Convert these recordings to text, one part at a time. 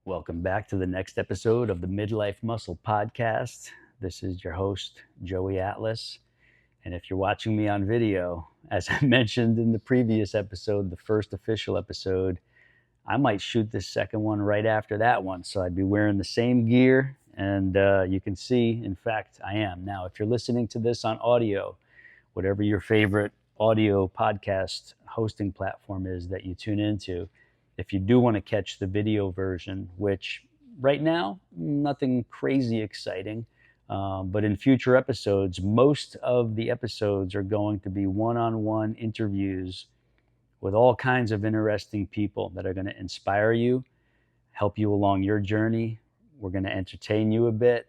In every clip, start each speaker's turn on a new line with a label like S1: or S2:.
S1: Welcome back to the next episode of the Midlife Muscle Podcast. This is your host, Joey Atlas. And if you're watching me on video, as I mentioned in the previous episode, the first official episode, I might shoot this second one right after that one. So I'd be wearing the same gear. And you can see, in fact, I am. Now, if you're listening to this on audio, whatever your favorite audio podcast hosting platform is that you tune into, if you do want to catch the video version, which right now, nothing crazy exciting, but in future episodes, most of the episodes are going to be one-on-one interviews with all kinds of interesting people that are going to inspire you, help you along your journey. We're going to entertain you a bit,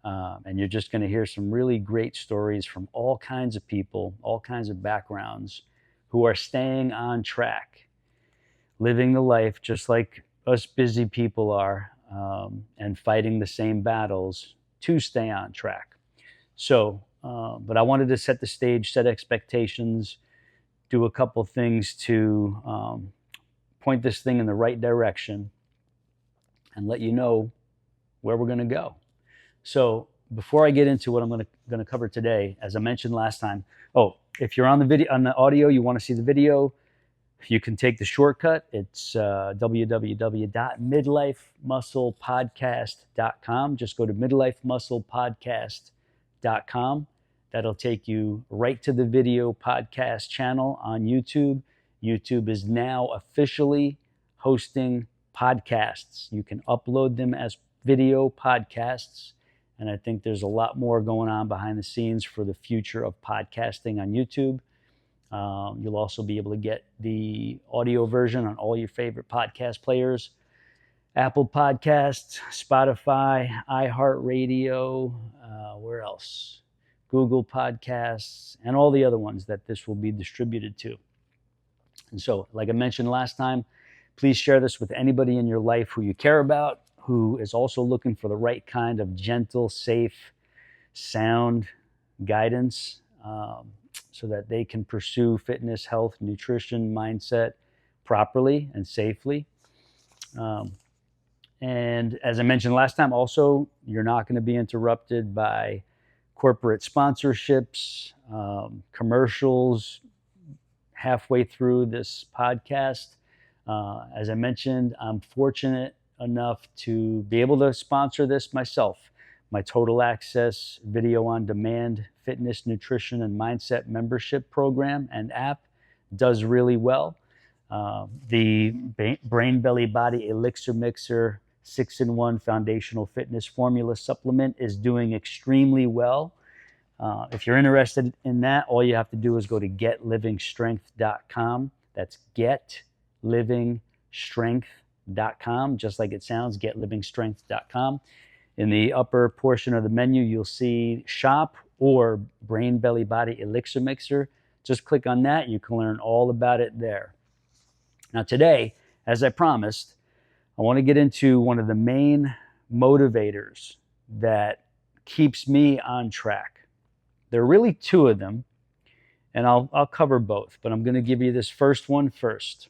S1: and you're just going to hear some really great stories from all kinds of people, all kinds of backgrounds, who are staying on track, living the life just like us busy people are, and fighting the same battles to stay on track. So, but I wanted to set the stage, set expectations, do a couple things to point this thing in the right direction and let you know where we're going to go. So before I get into what I'm going to cover today, as I mentioned last time, if you're on the video, on the audio, you want to see the video, you can take the shortcut. It's www.midlifemusclepodcast.com. Just go to midlifemusclepodcast.com. That'll take you right to the video podcast channel on YouTube. YouTube is now officially hosting podcasts. You can upload them as video podcasts. And I think there's a lot more going on behind the scenes for the future of podcasting on YouTube. You'll also be able to get the audio version on all your favorite podcast players: Apple Podcasts, Spotify, iHeartRadio, where else? Google Podcasts, and all the other ones that this will be distributed to. And so, like I mentioned last time, please share this with anybody in your life who you care about, who is also looking for the right kind of gentle, safe, sound guidance, so that they can pursue fitness, health, nutrition, mindset properly and safely. And as I mentioned last time, also, you're not going to be interrupted by corporate sponsorships, commercials halfway through this podcast. As I mentioned, I'm fortunate enough to be able to sponsor this myself. My Total Access Video on Demand Fitness, Nutrition, and Mindset membership program and app does really well. The Brain Belly Body Elixir Mixer 6-in-1 Foundational Fitness Formula Supplement is doing extremely well. If you're interested in that, all you have to do is go to getlivingstrength.com. That's getlivingstrength.com, just like it sounds, getlivingstrength.com. In the upper portion of the menu, you'll see Shop or Brain Belly Body Elixir Mixer. Just click on that. You can learn all about it there. Now today, as I promised, I want to get into one of the main motivators that keeps me on track. There are really two of them, and I'll cover both, but I'm going to give you this first one first.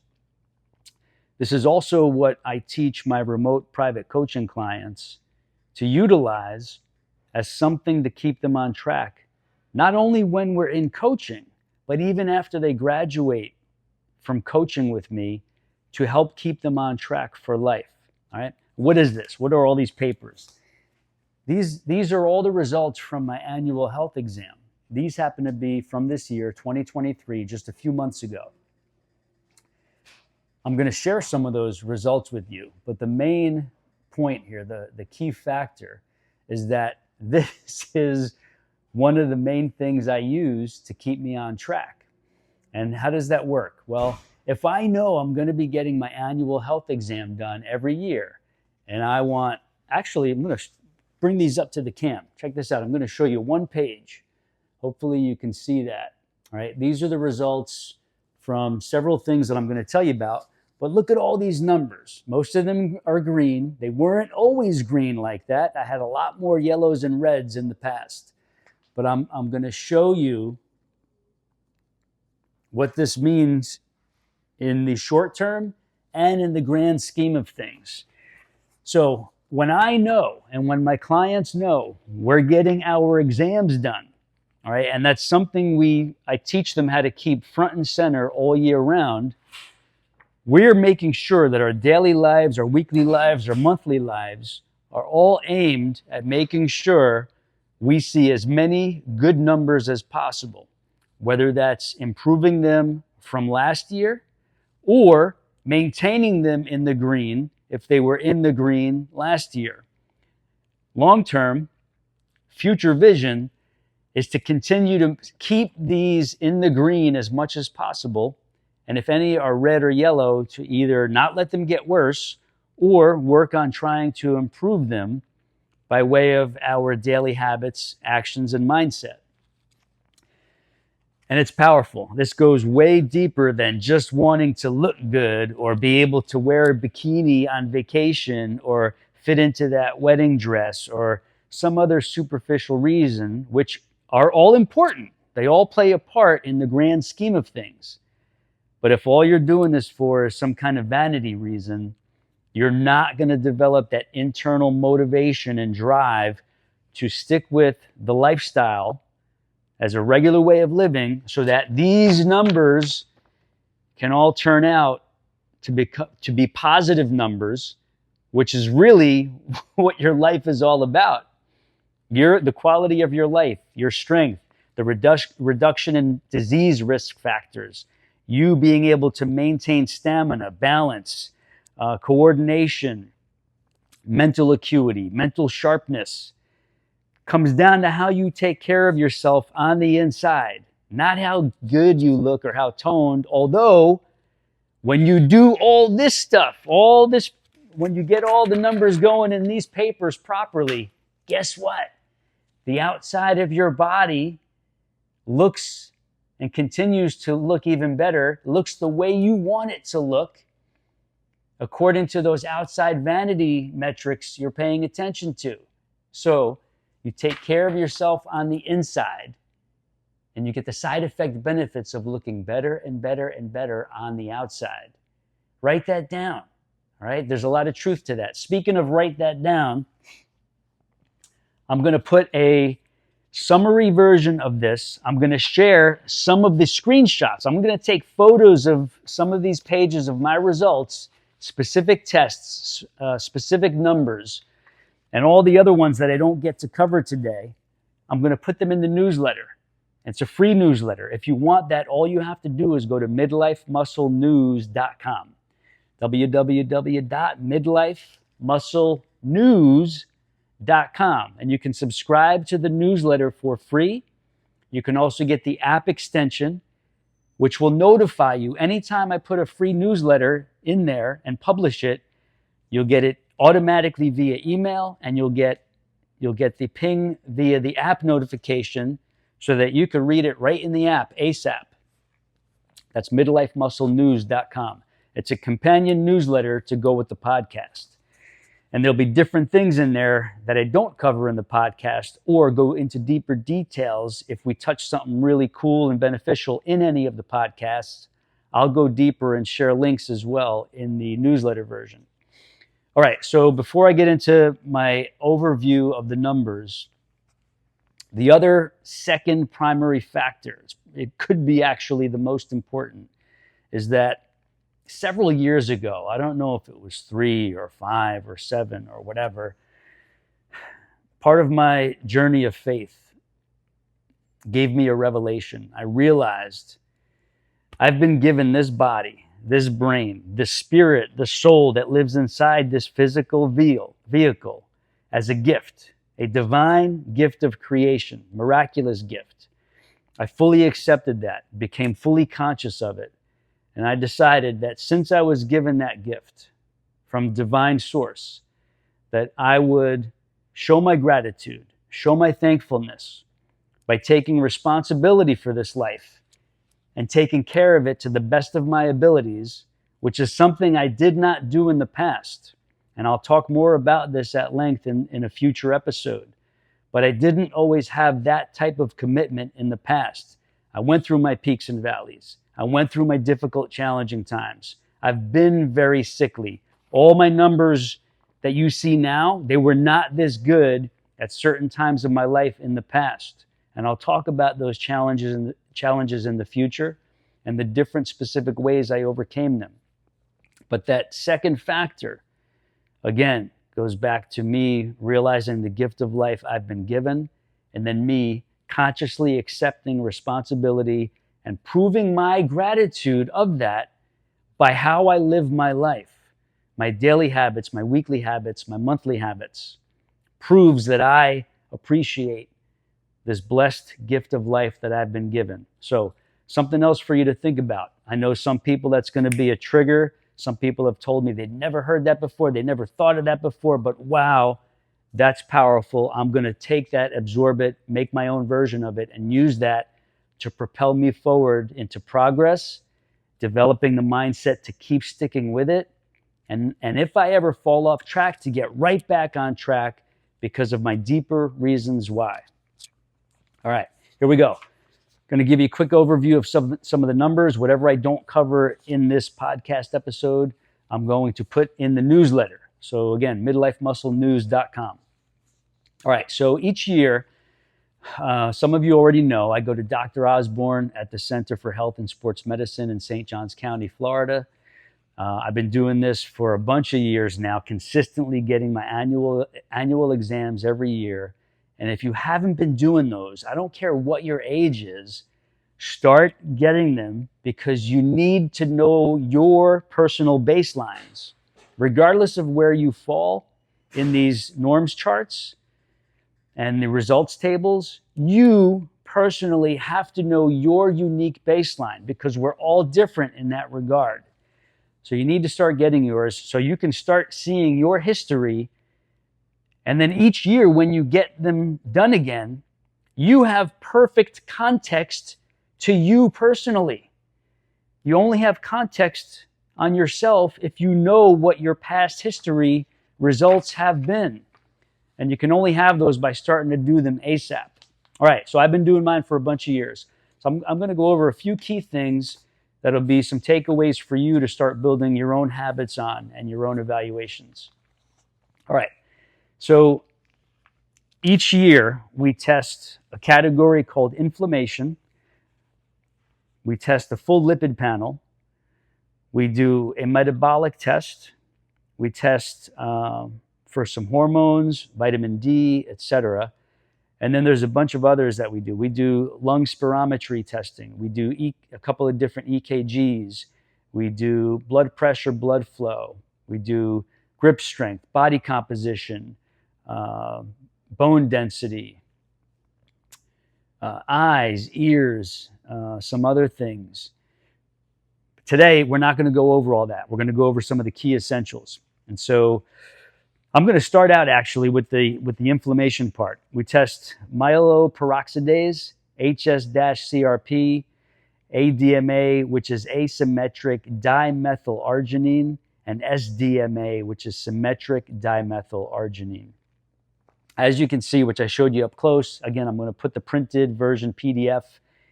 S1: This is also what I teach my remote private coaching clients to utilize as something to keep them on track, not only when we're in coaching, but even after they graduate from coaching with me, to help keep them on track for life. All right. What is this? What are all these papers? These are all the results from my annual health exam. These happen to be from this year, 2023, just a few months ago. I'm going to share some of those results with you, but the main point here, the key factor, is that this is one of the main things I use to keep me on track. And how does that work? Well, if I know I'm going to be getting my annual health exam done every year, and I'm going to bring these up to the cam. Check this out. I'm going to show you one page. Hopefully you can see that. All right. These are the results from several things that I'm going to tell you about. But look at all these numbers. Most of them are green. They weren't always green like that. I had a lot more yellows and reds in the past. But I'm going to show you what this means in the short term and in the grand scheme of things. So when I know and when my clients know we're getting our exams done, all right, and that's something I teach them how to keep front and center all year round, we're making sure that our daily lives, our weekly lives, our monthly lives are all aimed at making sure we see as many good numbers as possible, whether that's improving them from last year or maintaining them in the green if they were in the green last year. Long term, future vision is to continue to keep these in the green as much as possible. And if any are red or yellow, to either not let them get worse or work on trying to improve them by way of our daily habits, actions, and mindset. And it's powerful. This goes way deeper than just wanting to look good or be able to wear a bikini on vacation or fit into that wedding dress or some other superficial reason, which are all important. They all play a part in the grand scheme of things. But if all you're doing this for is some kind of vanity reason, you're not going to develop that internal motivation and drive to stick with the lifestyle as a regular way of living so that these numbers can all turn out to be positive numbers, which is really what your life is all about. The quality of your life, your strength, the reduction in disease risk factors, you being able to maintain stamina, balance, coordination, mental acuity, mental sharpness, comes down to how you take care of yourself on the inside, not how good you look or how toned. Although, when you do all this stuff, when you get all the numbers going in these papers properly, guess what? The outside of your body looks and continues to look even better, looks the way you want it to look, according to those outside vanity metrics you're paying attention to. So, you take care of yourself on the inside, and you get the side effect benefits of looking better and better and better on the outside. Write that down, all right? There's a lot of truth to that. Speaking of write that down, I'm going to put a summary version of this. I'm going to share some of the screenshots. I'm going to take photos of some of these pages of my results, specific tests, specific numbers, and all the other ones that I don't get to cover today. I'm going to put them in the newsletter. It's a free newsletter. If you want that, all you have to do is go to midlifemusclenews.com. www.midlifemusclenews.com. And you can subscribe to the newsletter for free. You can also get the app extension, which will notify you anytime I put a free newsletter in there and publish it. You'll get it automatically via email, and you'll get the ping via the app notification so that you can read it right in the app ASAP. That's midlifemusclenews.com. It's a companion newsletter to go with the podcast. And there'll be different things in there that I don't cover in the podcast or go into deeper details. If we touch something really cool and beneficial in any of the podcasts, I'll go deeper and share links as well in the newsletter version. All right, so before I get into my overview of the numbers, the other second primary factor, it could be actually the most important, is that several years ago, I don't know if it was 3 or 5 or 7 or whatever, part of my journey of faith gave me a revelation. I realized I've been given this body, this brain, the spirit, the soul that lives inside this physical vehicle as a gift, a divine gift of creation, miraculous gift. I fully accepted that, became fully conscious of it, and I decided that since I was given that gift from divine source, that I would show my gratitude, show my thankfulness by taking responsibility for this life and taking care of it to the best of my abilities, which is something I did not do in the past. And I'll talk more about this at length in a future episode. But I didn't always have that type of commitment in the past. I went through my peaks and valleys. I went through my difficult, challenging times. I've been very sickly. All my numbers that you see now, they were not this good at certain times of my life in the past. And I'll talk about those challenges in the future and the different specific ways I overcame them. But that second factor, again, goes back to me realizing the gift of life I've been given, and then me consciously accepting responsibility and proving my gratitude of that by how I live my life. My daily habits, my weekly habits, my monthly habits proves that I appreciate this blessed gift of life that I've been given. So something else for you to think about. I know some people that's going to be a trigger. Some people have told me they'd never heard that before. They never thought of that before, but wow, that's powerful. I'm going to take that, absorb it, make my own version of it, and use that to propel me forward into progress, developing the mindset to keep sticking with it. And if I ever fall off track, to get right back on track because of my deeper reasons why. All right, here we go. Going to give you a quick overview of some of the numbers. Whatever I don't cover in this podcast episode, I'm going to put in the newsletter. So again, midlifemusclenews.com. All right, so each year, some of you already know, I go to Dr. Osborne at the Center for Health and Sports Medicine in St. Johns County, Florida. I've been doing this for a bunch of years now, consistently getting my annual exams every year. And if you haven't been doing those, I don't care what your age is, start getting them, because you need to know your personal baselines. Regardless of where you fall in these norms charts and the results tables, you personally have to know your unique baseline, because we're all different in that regard. So you need to start getting yours so you can start seeing your history. And then each year when you get them done again, you have perfect context to you personally. You only have context on yourself if you know what your past history results have been. And you can only have those by starting to do them ASAP. All right, so I've been doing mine for a bunch of years. So I'm going to go over a few key things that'll be some takeaways for you to start building your own habits on and your own evaluations. All right. So each year we test a category called inflammation. We test the full lipid panel. We do a metabolic test. We test for some hormones, vitamin D, etc. And then there's a bunch of others that we do. We do lung spirometry testing. We do a couple of different EKGs. We do blood pressure, blood flow. We do grip strength, body composition, bone density, eyes, ears, some other things. Today, we're not going to go over all that. We're going to go over some of the key essentials. And so I'm going to start out actually with the inflammation part. We test myeloperoxidase, HS-CRP, ADMA, which is asymmetric dimethylarginine, and SDMA, which is symmetric dimethylarginine. As you can see, which I showed you up close, again, I'm going to put the printed version PDF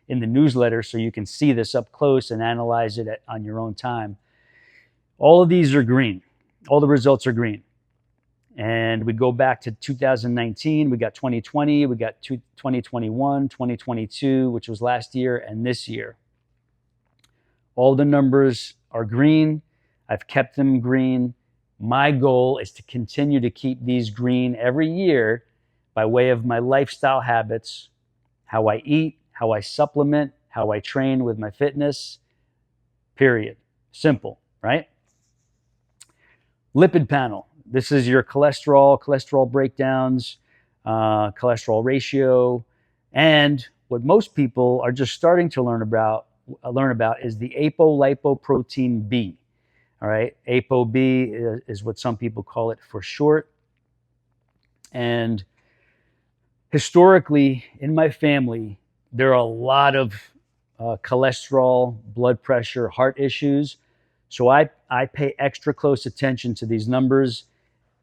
S1: in the newsletter so you can see this up close and analyze it on your own time. All of these are green. All the results are green. And we go back to 2019, we got 2020, we got 2021, 2022, which was last year, and this year. All the numbers are green. I've kept them green. My goal is to continue to keep these green every year by way of my lifestyle habits, how I eat, how I supplement, how I train with my fitness, period. Simple, right? Lipid panel. This is your cholesterol breakdowns, cholesterol ratio, and what most people are just starting to learn about is the apolipoprotein B. All right, ApoB is what some people call it for short. And historically, in my family, there are a lot of cholesterol, blood pressure, heart issues. So I pay extra close attention to these numbers.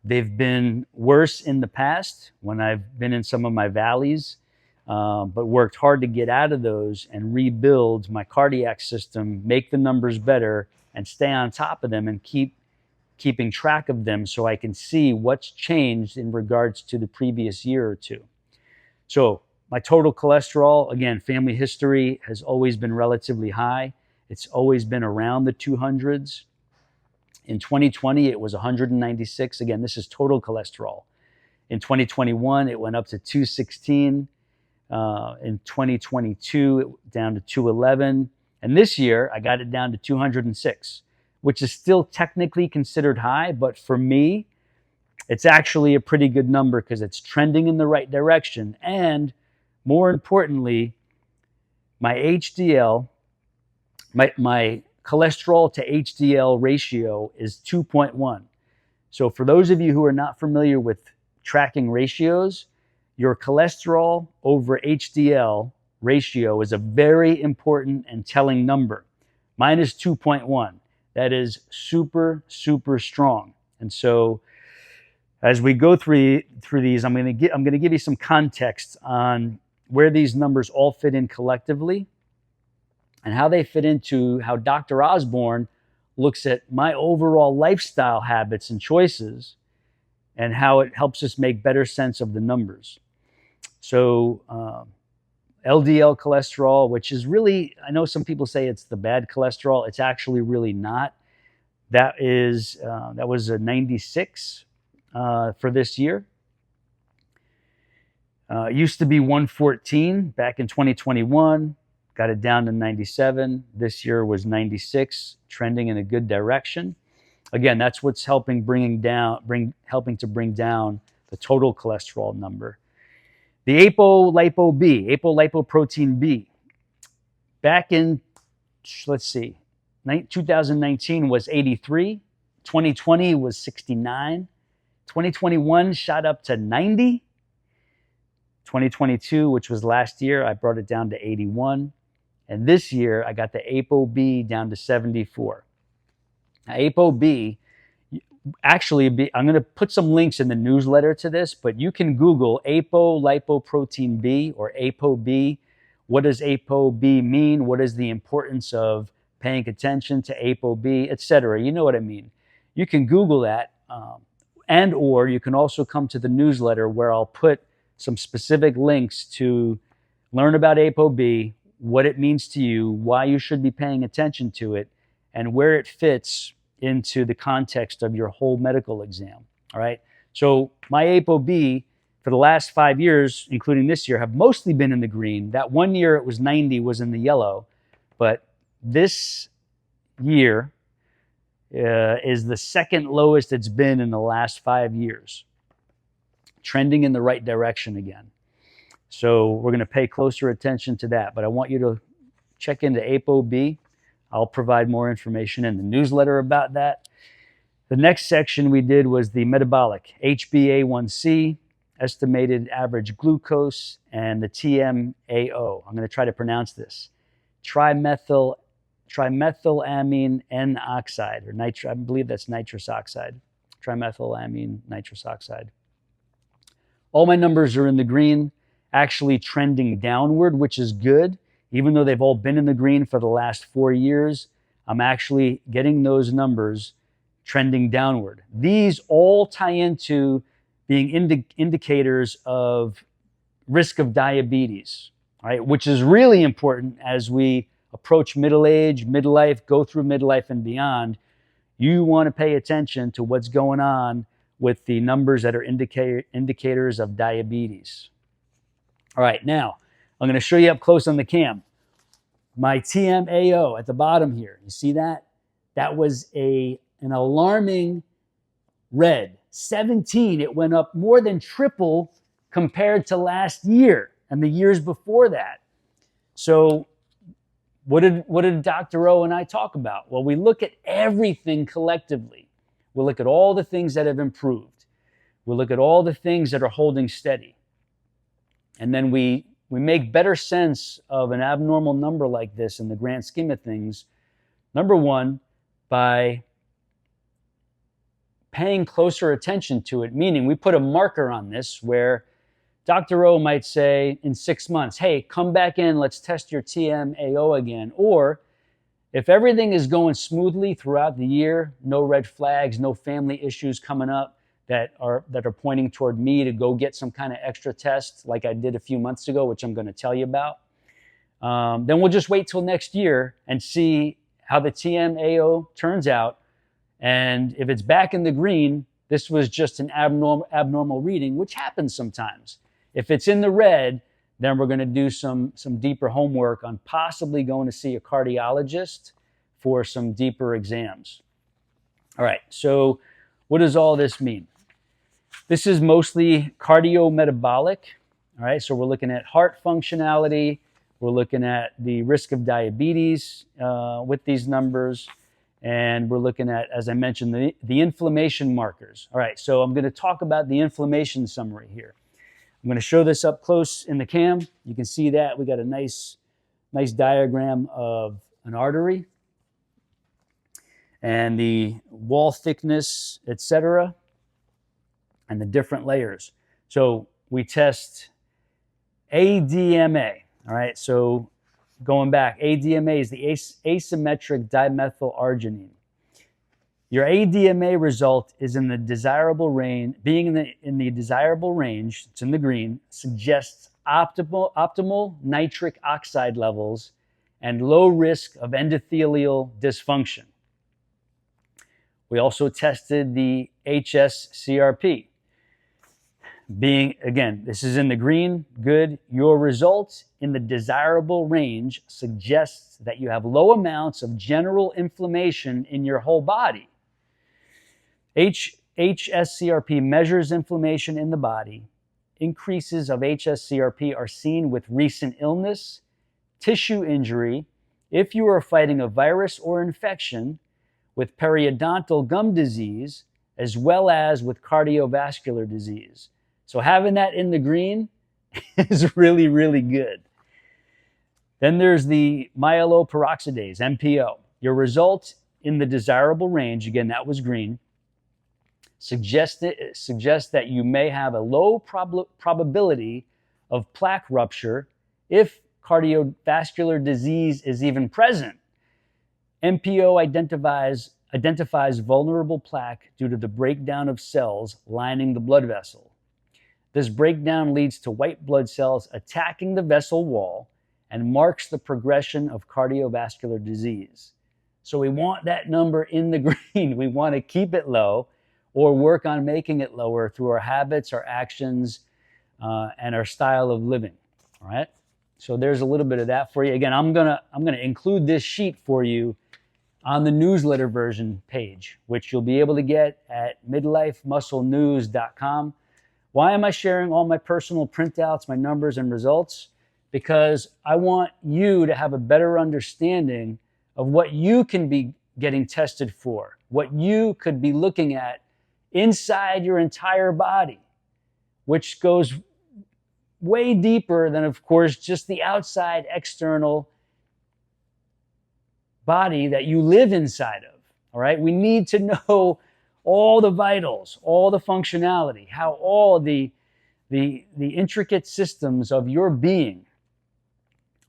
S1: They've been worse in the past when I've been in some of my valleys, but worked hard to get out of those and rebuild my cardiac system, make the numbers better, and stay on top of them and keep keeping track of them so I can see what's changed in regards to the previous year or two. So my total cholesterol, again, family history has always been relatively high. It's always been around the 200s. In 2020, it was 196. Again, this is total cholesterol. In 2021, it went up to 216. In 2022, down to 211. And this year, I got it down to 206, which is still technically considered high. But for me, it's actually a pretty good number because it's trending in the right direction. And more importantly, my HDL, my cholesterol to HDL ratio is 2.1. So for those of you who are not familiar with tracking ratios, your cholesterol over HDL ratio is a very important and telling number. Mine is 2.1. That is super, super strong. And so as we go through these, I'm going to give you some context on where these numbers all fit in collectively and how they fit into how Dr. Osborne looks at my overall lifestyle habits and choices and how it helps us make better sense of the numbers. So LDL cholesterol, which is really, I know some people say it's the bad cholesterol. It's actually really not. That was a 96 for this year. It used to be 114 back in 2021. Got it down to 97. This year was 96, trending in a good direction. Again, that's what's helping to bring down the total cholesterol number. The apolipoprotein B, back in, 2019 was 83, 2020 was 69, 2021 shot up to 90, 2022, which was last year, I brought it down to 81, and this year I got the ApoB down to 74. Now, ApoB, actually, I'm going to put some links in the newsletter to this, but you can Google apolipoprotein B or ApoB. What does ApoB mean? What is the importance of paying attention to ApoB, etc.? You know what I mean. You can Google that, or you can also come to the newsletter where I'll put some specific links to learn about ApoB, what it means to you, why you should be paying attention to it, and where it fits into the context of your whole medical exam. All right. So my ApoB for the last 5 years, including this year, have mostly been in the green. That 1 year it was 90 was in the yellow, but this year is the second lowest it's been in the last 5 years, trending in the right direction again. So we're going to pay closer attention to that, but I want you to check into ApoB. I'll provide more information in the newsletter about that. The next section we did was the metabolic, HbA1c, estimated average glucose, and the TMAO. I'm going to try to pronounce this. Trimethylamine N oxide, or I believe that's nitrous oxide. Trimethylamine nitrous oxide. All my numbers are in the green, actually trending downward, which is good. Even though they've all been in the green for the last 4 years, I'm actually getting those numbers trending downward. These all tie into being indicators of risk of diabetes, right? Which is really important as we approach middle age, midlife, go through midlife and beyond. You want to pay attention to what's going on with the numbers that are indicators of diabetes. All right, now, I'm going to show you up close on the cam. My TMAO at the bottom here, you see that? That was an alarming red. 17, it went up more than triple compared to last year and the years before that. So what did Dr. O and I talk about? Well, we look at everything collectively. We look at all the things that have improved. We look at all the things that are holding steady. And then we make better sense of an abnormal number like this in the grand scheme of things. Number one, by paying closer attention to it, meaning we put a marker on this where Dr. O might say in 6 months, hey, come back in, let's test your TMAO again. Or If everything is going smoothly throughout the year, no red flags, no family issues coming up that are pointing toward me to go get some kind of extra test like I did a few months ago, which I'm going to tell you about, then we'll just wait till next year and see how the TMAO turns out. And if it's back in the green, this was just an abnormal reading, which happens sometimes. If it's in the red, then we're going to do some deeper homework on possibly going to see a cardiologist for some deeper exams. All right, so what does all this mean? This is mostly cardiometabolic. All right, so we're looking at heart functionality. We're looking at the risk of diabetes with these numbers. And we're looking at, as I mentioned, the inflammation markers. All right, so I'm going to talk about the inflammation summary here. I'm going to show this up close in the cam. You can see that we got a nice diagram of an artery and the wall thickness, etc., and the different layers. So we test ADMA. All right, so going back, ADMA is the asymmetric dimethylarginine. Your ADMA result is in the desirable range. Being in the desirable range, it's in the green, suggests optimal nitric oxide levels and low risk of endothelial dysfunction. We also tested the HSCRP. Being, again, this is in the green, good. Your results in the desirable range suggests that you have low amounts of general inflammation in your whole body. HSCRP measures inflammation in the body. Increases of HSCRP are seen with recent illness, tissue injury, if you are fighting a virus or infection, with periodontal gum disease, as well as with cardiovascular disease. So having that in the green is really, really good. Then there's the myeloperoxidase, MPO. Your result in the desirable range, again, that was green, suggests that you may have a low probability of plaque rupture if cardiovascular disease is even present. MPO identifies vulnerable plaque due to the breakdown of cells lining the blood vessel. This breakdown leads to white blood cells attacking the vessel wall and marks the progression of cardiovascular disease. So we want that number in the green. We want to keep it low or work on making it lower through our habits, our actions, and our style of living. All right? So there's a little bit of that for you. Again, I'm gonna include this sheet for you on the newsletter version page, which you'll be able to get at midlifemusclenews.com. Why am I sharing all my personal printouts, my numbers and results? Because I want you to have a better understanding of what you can be getting tested for, what you could be looking at inside your entire body, which goes way deeper than, of course, just the outside external body that you live inside of. All right, we need to know all the vitals, all the functionality, how all the intricate systems of your being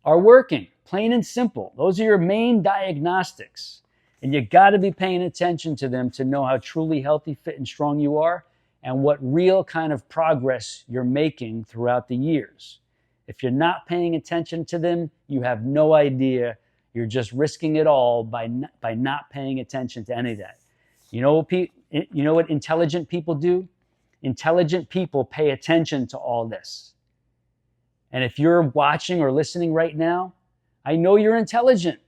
S1: are working, plain and simple. Those are your main diagnostics. And you got to be paying attention to them to know how truly healthy, fit, and strong you are and what real kind of progress you're making throughout the years. If you're not paying attention to them, you have no idea. You're just risking it all by not paying attention to any of that. You know what intelligent people do? Intelligent people pay attention to all this. And if you're watching or listening right now, I know you're intelligent.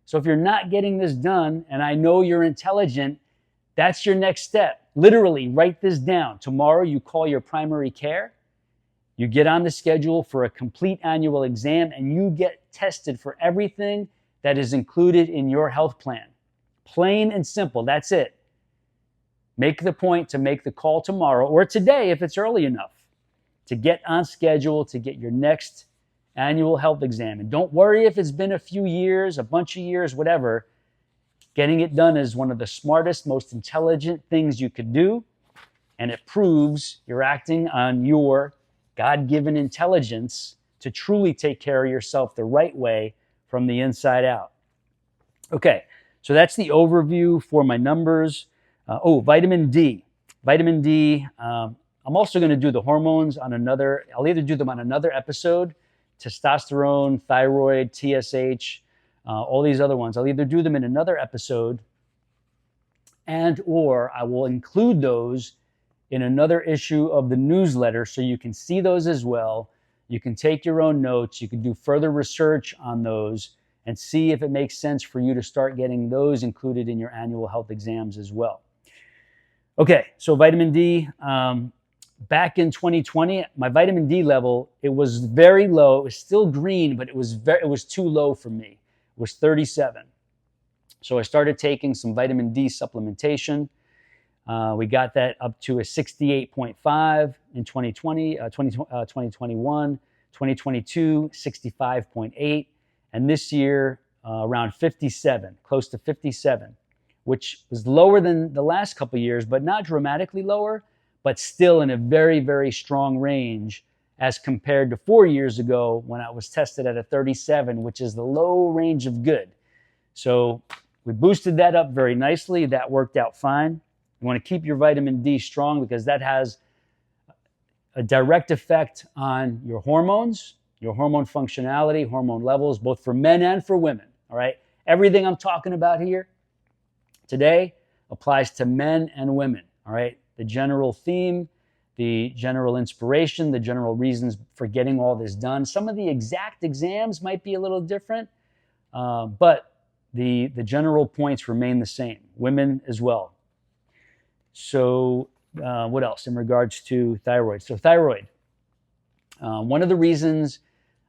S1: So if you're not getting this done, and I know you're intelligent, that's your next step. Literally, write this down. Tomorrow, you call your primary care, you get on the schedule for a complete annual exam, and you get tested for everything that is included in your health plan. Plain and simple, that's it. Make the point to make the call tomorrow or today if it's early enough to get on schedule to get your next annual health exam. And don't worry if it's been a few years, a bunch of years, whatever. Getting it done is one of the smartest, most intelligent things you could do. And it proves you're acting on your God-given intelligence to truly take care of yourself the right way from the inside out. Okay, so that's the overview for my numbers. Vitamin D. Vitamin D, I'm also going to do the hormones on another, I'll either do them on another episode, testosterone, thyroid, TSH, all these other ones. I'll either do them in another episode and or I will include those in another issue of the newsletter so you can see those as well. You can take your own notes. You can do further research on those and see if it makes sense for you to start getting those included in your annual health exams as well. Okay, so vitamin D. Back in 2020, my vitamin D level, it was very low. It was still green, but it was too low for me. It was 37. So I started taking some vitamin D supplementation. We got that up to a 68.5 in 2020, 2021, 2022, 65.8, and this year around 57, close to 57, which was lower than the last couple of years, but not dramatically lower, but still in a very, very strong range as compared to 4 years ago when I was tested at a 37, which is the low range of good. So we boosted that up very nicely. That worked out fine. You want to keep your vitamin D strong because that has a direct effect on your hormones, your hormone functionality, hormone levels, both for men and for women. All right. Everything I'm talking about here today applies to men and women. All right. The general theme, the general inspiration, the general reasons for getting all this done. Some of the exact exams might be a little different, but the general points remain the same. Women as well. So what else in regards to thyroid? So thyroid, one of the reasons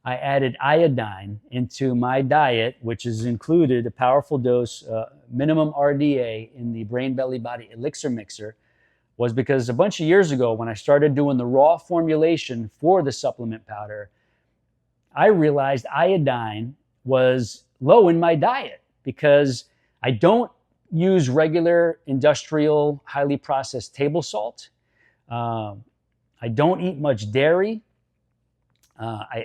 S1: I added iodine into my diet, which has included a powerful dose, minimum RDA in the Brain Belly Body Elixir Mixer, was because a bunch of years ago when I started doing the raw formulation for the supplement powder, I realized iodine was low in my diet because I don't use regular industrial highly processed table salt. I don't eat much dairy.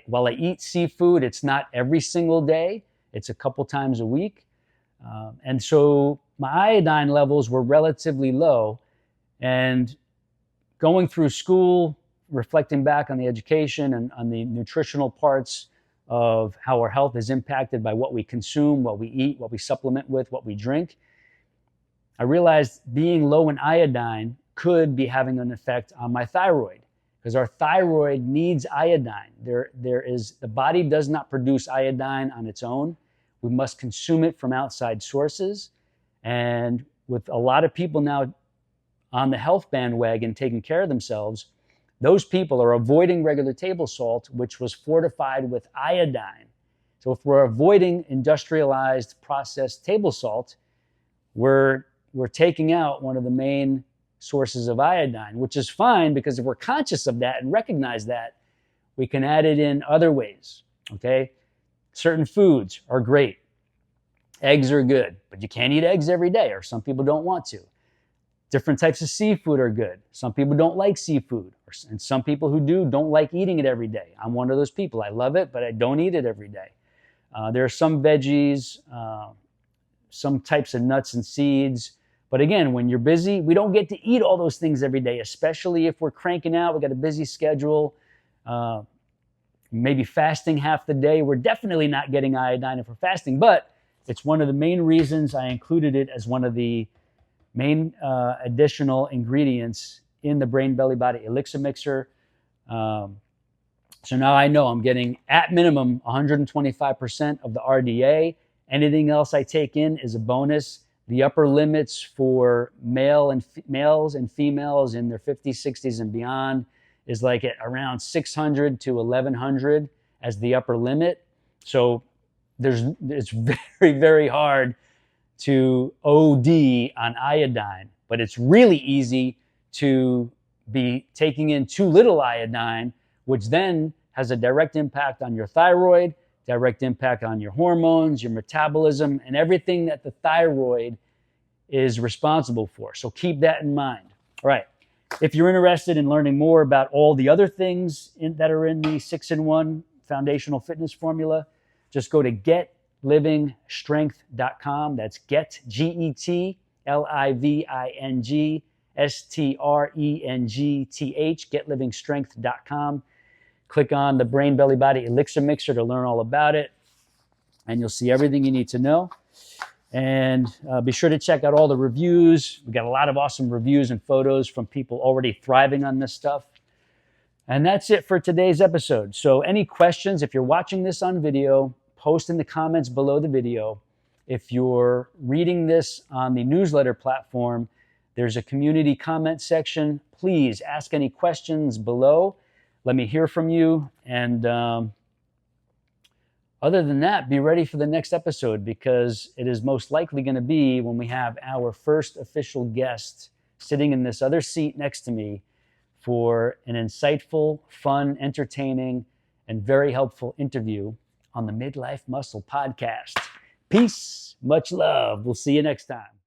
S1: While I eat seafood, it's not every single day. It's a couple times a week. And so my iodine levels were relatively low. And going through school, reflecting back on the education and on the nutritional parts of how our health is impacted by what we consume, what we eat, what we supplement with, what we drink, I realized being low in iodine could be having an effect on my thyroid because our thyroid needs iodine. The body does not produce iodine on its own. We must consume it from outside sources. And with a lot of people now on the health bandwagon taking care of themselves, those people are avoiding regular table salt, which was fortified with iodine. So if we're avoiding industrialized processed table salt, we're taking out one of the main sources of iodine, which is fine because if we're conscious of that and recognize that, we can add it in other ways, okay? Certain foods are great. Eggs are good, but you can't eat eggs every day, or some people don't want to. Different types of seafood are good. Some people don't like seafood, and some people who do don't like eating it every day. I'm one of those people. I love it, but I don't eat it every day. There are some veggies, some types of nuts and seeds. But again, when you're busy, we don't get to eat all those things every day, especially if we're cranking out. We've got a busy schedule, maybe fasting half the day. We're definitely not getting iodine if we're fasting, but it's one of the main reasons I included it as one of the main additional ingredients in the Brain Belly Body Elixir Mixer. So now I know I'm getting at minimum 125% of the RDA. Anything else I take in is a bonus. The upper limits for males and females in their 50s, 60s, and beyond is like at around 600 to 1100 as the upper limit. So it's very, very hard to OD on iodine, but it's really easy to be taking in too little iodine, which then has a direct impact on your thyroid, direct impact on your hormones, your metabolism, and everything that the thyroid is responsible for. So keep that in mind. All right. If you're interested in learning more about all the other things that are in the 6-in-1 foundational fitness formula, just go to getlivingstrength.com. That's get, GETLIVINGSTRENGTH, getlivingstrength.com. Click on the Brain Belly Body Elixir Mixer to learn all about it, and you'll see everything you need to know. And be sure to check out all the reviews. We got a lot of awesome reviews and photos from people already thriving on this stuff. And that's it for today's episode. So any questions, if you're watching this on video, post in the comments below the video. If you're reading this on the newsletter platform, there's a community comment section. Please ask any questions below. Let me hear from you. And other than that, be ready for the next episode, because it is most likely going to be when we have our first official guest sitting in this other seat next to me for an insightful, fun, entertaining, and very helpful interview on the Midlife Muscle Podcast. Peace, much love. We'll see you next time.